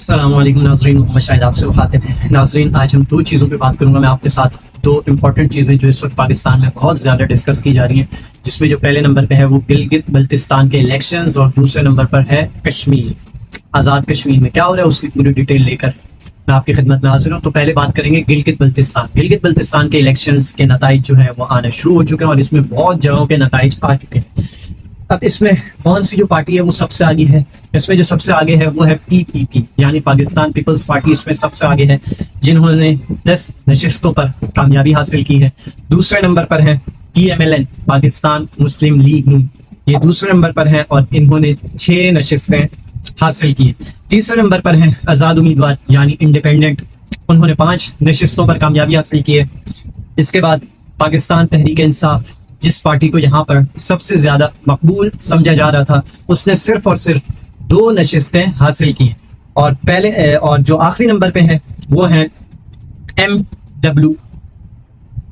السلام علیکم ناظرین، محمد شاہد آپ سے مخاطب ہیں۔ ناظرین، آج ہم دو چیزوں پہ بات کروں گا میں آپ کے ساتھ، دو امپورٹنٹ چیزیں جو اس وقت پاکستان میں بہت زیادہ ڈسکس کی جا رہی ہیں، جس میں جو پہلے نمبر پہ ہے وہ گلگت بلتستان کے الیکشنز اور دوسرے نمبر پر ہے کشمیر، آزاد کشمیر میں کیا ہو رہا ہے اس کی پوری ڈیٹیل لے کر میں آپ کی خدمت میں حاضر ہوں۔ تو پہلے بات کریں گے گلگت بلتستان۔ گلگت بلتستان کے الیکشنز کے نتائج جو ہیں وہ آنا شروع ہو چکے ہیں اور اس میں بہت جگہوں کے نتائج آ چکے ہیں۔ اب اس میں کون سی جو پارٹی ہے وہ سب سے آگے ہے؟ اس میں جو سب سے آگے ہے وہ ہے پی پی پی، یعنی پاکستان پیپلز پارٹی، اس میں سب سے آگے ہے، جنہوں نے 10 نشستوں پر کامیابی حاصل کی ہے۔ دوسرے نمبر پر ہے P M L N, Pakistan Muslim League نون، یہ دوسرے نمبر پر ہے اور انہوں نے 6 نشستیں حاصل کی ہیں۔ تیسرے نمبر پر ہے آزاد امیدوار یعنی انڈیپینڈنٹ، انہوں نے 5 نشستوں پر کامیابی حاصل کی ہے۔ اس کے بعد پاکستان تحریک انصاف، جس پارٹی کو یہاں پر سب سے زیادہ مقبول سمجھا جا رہا تھا، اس نے صرف اور صرف 2 نشستیں حاصل کی ہیں۔ اور جو آخری نمبر پہ ہے وہ ہے ایم ڈبلو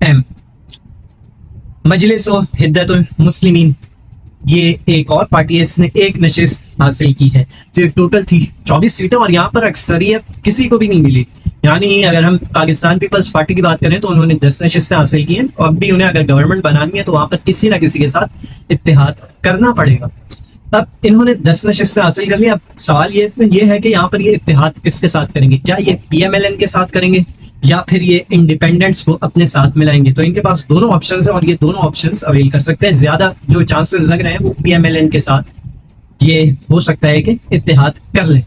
ایم، مجلس وحدت المسلمین، یہ ایک اور پارٹی ہے، اس نے 1 نشست حاصل کی ہے۔ تو ایک ٹوٹل تھی 24 سیٹیں اور یہاں پر اکثریت کسی کو بھی نہیں ملی، یعنی اگر ہم پاکستان پیپلز پارٹی کی بات کریں تو انہوں نے 10 نشستیں حاصل کی ہیں، اور بھی انہیں اگر گورنمنٹ بنانی ہے تو وہاں پر کسی نہ کسی کے ساتھ اتحاد کرنا پڑے گا۔ اب انہوں نے 10 نشستیں حاصل کر لی، اب سوال یہ ہے کہ یہاں پر یہ اتحاد کس کے ساتھ کریں گے؟ کیا یہ پی ایم ایل این کے ساتھ کریں گے یا پھر یہ انڈیپینڈنٹس کو اپنے ساتھ ملائیں گے؟ تو ان کے پاس دونوں آپشنز ہیں اور یہ دونوں آپشنز اویل کر سکتے ہیں۔ زیادہ جو چانسز لگ رہے ہیں وہ پی ایم ایل این کے ساتھ یہ ہو سکتا ہے کہ اتحاد کر لیں۔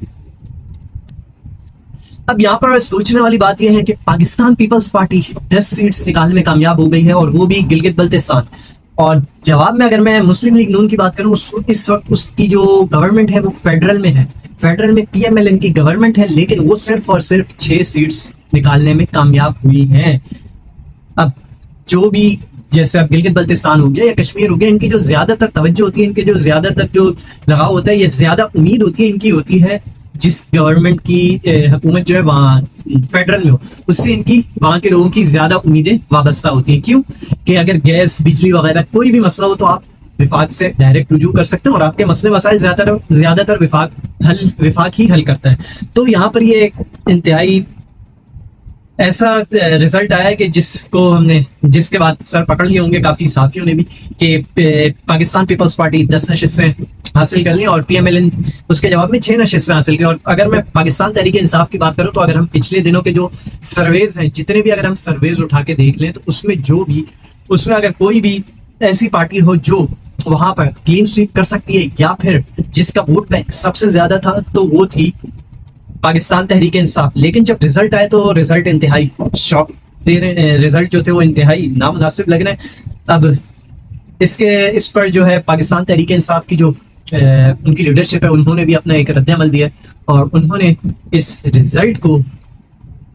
اب یہاں پر سوچنے والی بات یہ ہے کہ پاکستان پیپلز پارٹی 10 سیٹس نکالنے میں کامیاب ہو گئی ہے، اور وہ بھی گلگت بلتستان۔ اور جواب میں اگر میں مسلم لیگ نون کی بات کروں، اس وقت اس کی جو گورنمنٹ ہے وہ فیڈرل میں ہے، فیڈرل میں پی ایم ایل این کی گورنمنٹ ہے، لیکن وہ صرف اور صرف 6 سیٹس نکالنے میں کامیاب ہوئی ہیں۔ اب جو بھی جیسے اب گلگت بلتستان ہو گیا یا کشمیر ہو گیا، ان کی جو زیادہ تر توجہ ہوتی ہے، ان کے جو زیادہ تر جو لگاؤ ہوتا ہے، یہ زیادہ امید ہوتی ہے ان کی ہوتی ہے جس گورنمنٹ کی حکومت جو ہے وہاں فیڈرل میں ہو، اس سے ان کی وہاں کے لوگوں کی زیادہ امیدیں وابستہ ہوتی ہیں۔ کیوں کہ اگر گیس، بجلی وغیرہ کوئی بھی مسئلہ ہو تو آپ وفاق سے ڈائریکٹ رجوع کر سکتے ہیں، اور آپ کے مسئلے مسائل زیادہ تر وفاق ہی حل کرتا ہے۔ تو یہاں پر یہ ایک انتہائی ایسا رزلٹ آیا ہے کہ جس کے بعد سر پکڑ لیے ہوں گے کافی صحافیوں نے بھی کہ پاکستان پیپلز پارٹی 10 نشستیں حاصل کر لی اور پی ایم ایل این اس کے جواب میں 6 نشستیں حاصل کی۔ اور اگر میں پاکستان تحریک انصاف کی بات کروں تو اگر ہم پچھلے دنوں کے جو سرویز ہیں، جتنے بھی اگر ہم سرویز اٹھا کے دیکھ لیں تو اس میں اگر کوئی بھی ایسی پارٹی ہو جو وہاں پر کلین سویپ کر سکتی ہے یا پھر جس کا ووٹ بینک سب سے زیادہ تھا تو وہ تھی پاکستان تحریک انصاف۔ لیکن جب رزلٹ آئے تو رزلٹ انتہائی شاک دے رہے ہیں، رزلٹ جو تھے وہ انتہائی نامناسب لگ رہے ہیں۔ اب اس پر جو ہے پاکستان تحریک انصاف کی جو ان کی لیڈرشپ ہے، انہوں نے بھی اپنا ایک رد عمل دیا اور انہوں نے اس رزلٹ کو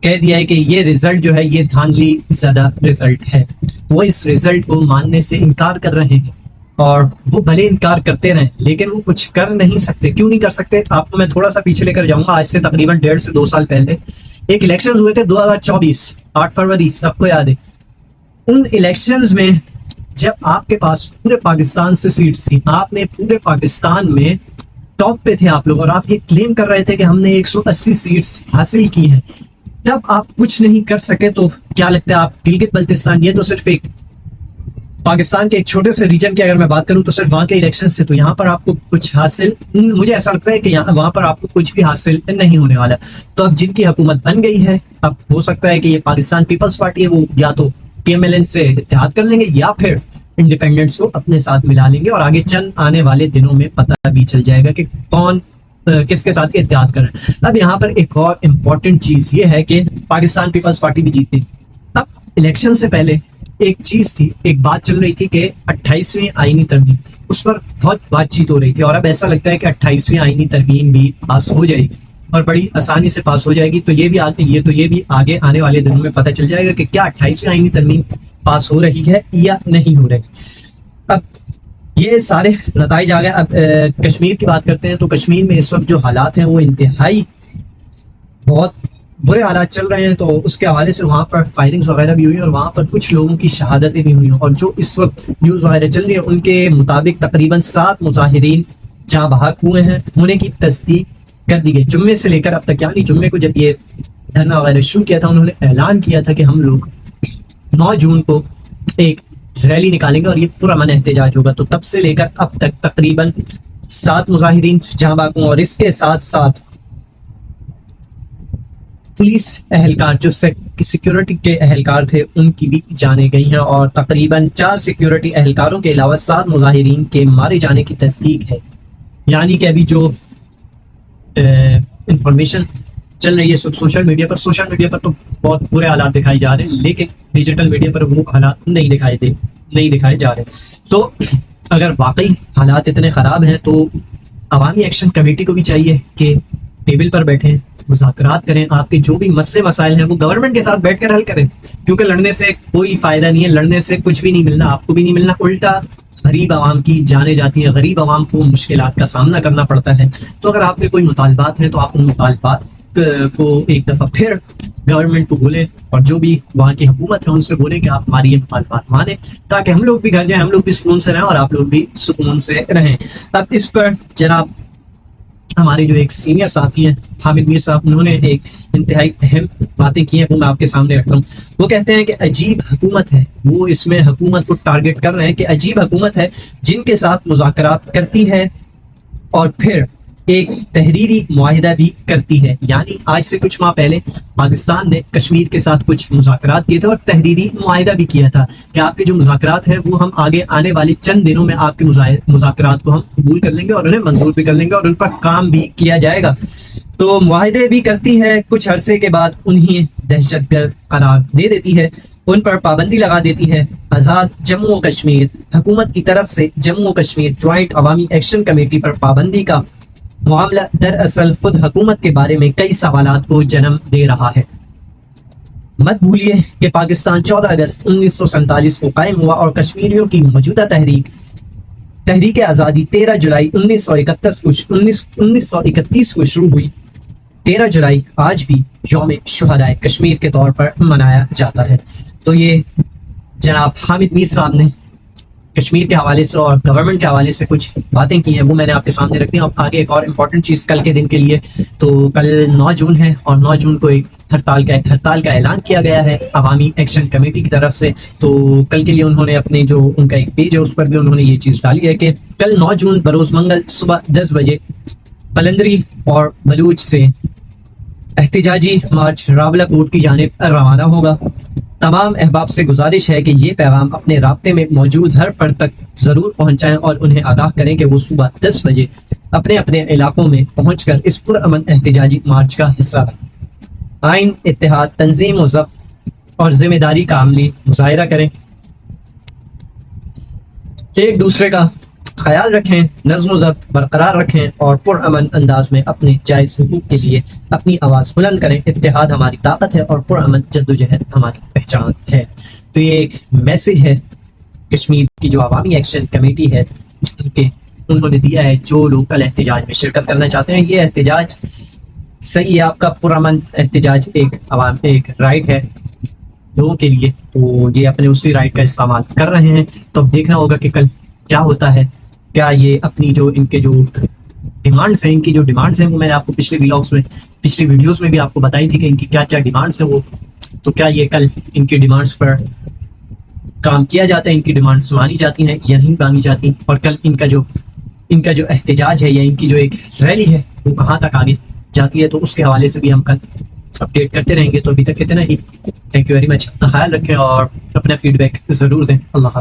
کہہ دیا ہے کہ یہ رزلٹ جو ہے یہ دھاندلی زدہ رزلٹ ہے۔ وہ اس رزلٹ کو ماننے سے انکار کر رہے ہیں، اور وہ بھلے انکار کرتے رہیں لیکن وہ کچھ کر نہیں سکتے۔ کیوں نہیں کر سکتے؟ آپ کو میں تھوڑا سا پیچھے لے کر جاؤں گا۔ آج سے تقریباً 1.5 سے 2 سال پہلے ایک الیکشن ہوئے تھے 2024، 8 فروری، سب کو یاد ہے۔ ان الیکشنز میں جب آپ کے پاس پورے پاکستان سے سیٹس تھی، آپ نے پورے پاکستان میں ٹاپ پہ تھے آپ لوگ، اور آپ یہ کلیم کر رہے تھے کہ ہم نے 180 سیٹس حاصل کی ہیں، جب آپ کچھ نہیں کر سکے تو کیا لگتا ہے آپ گلگت بلتستان، یہ تو صرف ایک پاکستان کے ایک چھوٹے سے ریجن کی اگر میں بات کروں تو صرف وہاں کے الیکشن سے، تو یہاں پر آپ کو کچھ حاصل، مجھے ایسا لگتا ہے کہ وہاں پر آپ کو کچھ بھی حاصل نہیں ہونے والا۔ تو اب جن کی حکومت بن گئی ہے، اب ہو سکتا ہے کہ یہ پاکستان پیپلز پارٹی ہے وہ یا تو پی ایم ایل این سے اتحاد کر لیں گے یا پھر انڈیپینڈنٹس کو اپنے ساتھ ملا لیں گے، اور آگے چند آنے والے دنوں میں پتہ بھی چل جائے گا کہ کون کس کے ساتھ اتحاد کر رہے ہیں۔ اب یہاں پر ایک اور امپورٹنٹ چیز یہ ہے کہ پاکستان پیپلز پارٹی بھی جیتے۔ اب الیکشن سے پہلے ایک چیز تھی، ایک بات چل رہی تھی کہ 28ویں آئینی ترمیم، اس پر بہت بات چیت ہو رہی تھی، اور اب ایسا لگتا ہے کہ 28ویں آئینی ترمیم بھی پاس ہو جائے گی اور بڑی آسانی سے پاس ہو جائے گی۔ تو یہ بھی آگے آنے والے دنوں میں پتہ چل جائے گا کہ کیا 28ویں آئینی ترمیم پاس ہو رہی ہے یا نہیں ہو رہی۔ اب یہ سارے نتائج آ گئے۔ اب کشمیر کی بات کرتے ہیں تو کشمیر میں اس وقت جو حالات ہیں وہ انتہائی بہت برے حالات چل رہے ہیں، تو اس کے حوالے سے وہاں پر فائرنگز وغیرہ بھی ہوئی ہیں اور وہاں پر کچھ لوگوں کی شہادتیں بھی ہوئی ہیں، اور جو اس وقت نیوز وغیرہ چل رہی ہے ان کے مطابق تقریباً 7 مظاہرین جہاں بحق ہوئے ہیں، ہونے کی تصدیق کر دی گئی. جمعے سے لے کر اب تک، یعنی جمعے کو جب یہ دھرنا وغیرہ شروع کیا تھا، انہوں نے اعلان کیا تھا کہ ہم لوگ 9 جون کو ایک ریلی نکالیں گے اور یہ پرامن احتجاج ہوگا. تو تب سے لے کر اب تک تقریباً 7 مظاہرین جاں بحق ہوں، اور اس کے ساتھ ساتھ پولیس اہلکار جو سیکیورٹی کے اہلکار تھے ان کی بھی جانیں گئی ہیں، اور تقریباً 4 سیکیورٹی اہلکاروں کے علاوہ 7 مظاہرین کے مارے جانے کی تصدیق ہے. یعنی کہ ابھی جو انفارمیشن چل رہی ہے سوشل میڈیا پر تو بہت برے حالات دکھائی جا رہے ہیں، لیکن ڈیجیٹل میڈیا پر وہ حالات نہیں دکھائے جا رہے. تو اگر واقعی حالات اتنے خراب ہیں تو عوامی ایکشن کمیٹی کو بھی چاہیے کہ ٹیبل پر بیٹھیں، مذاکرات کریں، آپ کے جو بھی مسئلے مسائل ہیں وہ گورنمنٹ کے ساتھ بیٹھ کر حل کریں، کیونکہ لڑنے سے کوئی فائدہ نہیں ہے، لڑنے سے کچھ بھی نہیں ملنا، آپ کو بھی نہیں ملنا، الٹا غریب عوام کی جانیں جاتی ہیں، غریب عوام کو مشکلات کا سامنا کرنا پڑتا ہے. تو اگر آپ کے کوئی مطالبات ہیں تو آپ ان مطالبات کو ایک دفعہ پھر گورنمنٹ کو بولیں، اور جو بھی وہاں کی حکومت ہے ان سے بولیں کہ آپ ہماری یہ مطالبات مانیں، تاکہ ہم لوگ بھی گھر جائیں، ہم لوگ بھی سکون سے رہیں اور آپ لوگ بھی سکون سے رہیں. اب اس پر جناب ہمارے جو ایک سینئر صحافی ہیں حامد میر صاحب، انہوں نے ایک انتہائی اہم باتیں کی ہیں، وہ میں آپ کے سامنے رکھتا ہوں. وہ کہتے ہیں کہ عجیب حکومت ہے، وہ اس میں حکومت کو ٹارگٹ کر رہے ہیں کہ عجیب حکومت ہے جن کے ساتھ مذاکرات کرتی ہے اور پھر ایک تحریری معاہدہ بھی کرتی ہے. یعنی آج سے کچھ ماہ پہلے پاکستان نے کشمیر کے ساتھ کچھ مذاکرات کیے تھے اور تحریری معاہدہ بھی کیا تھا کہ آپ کے جو مذاکرات ہیں وہ ہم آگے آنے والے چند دنوں میں آپ کے مذاکرات کو ہم قبول کر لیں گے اور انہیں منظور بھی کر لیں گے اور ان پر کام بھی کیا جائے گا. تو معاہدے بھی کرتی ہے، کچھ عرصے کے بعد انہیں دہشت گرد قرار دے دیتی ہے، ان پر پابندی لگا دیتی ہے. آزاد جموں و کشمیر حکومت کی طرف سے جموں و کشمیر جوائنٹ عوامی ایکشن کمیٹی پر پابندی کا معاملہ دراصل خود حکومت کے بارے میں کئی سوالات کو جنم دے رہا ہے. مت بھولیے کہ پاکستان 14 اگست 1947 کو قائم ہوا اور کشمیریوں کی موجودہ تحریک آزادی 13 جولائی 1931 کو شروع ہوئی. 13 جولائی آج بھی یوم شہدائے کشمیر کے طور پر منایا جاتا ہے. تو یہ جناب حامد میر صاحب نے کشمیر کے حوالے سے اور گورنمنٹ کے حوالے سے کچھ باتیں کی ہیں، وہ میں نے آپ کے سامنے رکھی ہیں. اب آگے ایک اور امپورٹنٹ چیز کل کے دن کے لیے، تو کل 9 جون ہے اور 9 جون کو ایک ہڑتال کا اعلان کیا گیا ہے عوامی ایکشن کمیٹی کی طرف سے. تو کل کے لیے انہوں نے اپنے جو ان کا ایک پیج ہے اس پر بھی انہوں نے یہ چیز ڈالی ہے کہ کل 9 جون بروز منگل صبح 10 بجے قلندری اور بلوچ سے احتجاجی مارچ راولہ کوٹ کی جانب روانہ ہوگا. تمام احباب سے گزارش ہے کہ یہ پیغام اپنے رابطے میں موجود ہر فرد تک ضرور پہنچائیں اور انہیں آگاہ کریں کہ وہ صبح 10 بجے اپنے اپنے علاقوں میں پہنچ کر اس پرامن احتجاجی مارچ کا حصہ بنیں. آئین، اتحاد، تنظیم و ضبط اور ذمہ داری کا عملی مظاہرہ کریں. ایک دوسرے کا خیال رکھیں، نظم و ضبط برقرار رکھیں اور پرامن انداز میں اپنے جائز حقوق کے لیے اپنی آواز بلند کریں. اتحاد ہماری طاقت ہے اور پرامن جدوجہد ہماری پہچان ہے. تو یہ ایک میسج ہے کشمیر کی جو عوامی ایکشن کمیٹی ہے کہ انہوں نے دیا ہے. جو لوگ کل احتجاج میں شرکت کرنا چاہتے ہیں، یہ احتجاج صحیح ہے، آپ کا پرامن احتجاج ایک رائٹ ہے لوگوں کے لیے، تو یہ اپنے اسی رائٹ کا استعمال کر رہے ہیں. تو اب دیکھنا ہوگا کہ کل کیا ہوتا ہے. کیا یہ اپنی جو ان کے جو ڈیمانڈس ہیں، ان کی جو ڈیمانڈس ہیں وہ میں نے آپ کو پچھلی ویڈیوز میں بھی آپ کو بتائی تھی کہ ان کی کیا کیا ڈیمانڈس ہیں وہ. تو کیا یہ کل ان کی ڈیمانڈس پر کام کیا جاتا ہے، ان کی ڈیمانڈس مانی جاتی ہیں یا نہیں مانی جاتی، اور کل ان کا جو احتجاج ہے یا ان کی جو ایک ریلی ہے وہ کہاں تک آگے جاتی ہے. تو اس کے حوالے سے بھی ہم کل اپڈیٹ کرتے رہیں گے. تو ابھی تک اتنا ہی. Thank you very much. اپنا خیال رکھیں اور اپنا فیڈ بیک ضرور دیں. اللہ حافظ.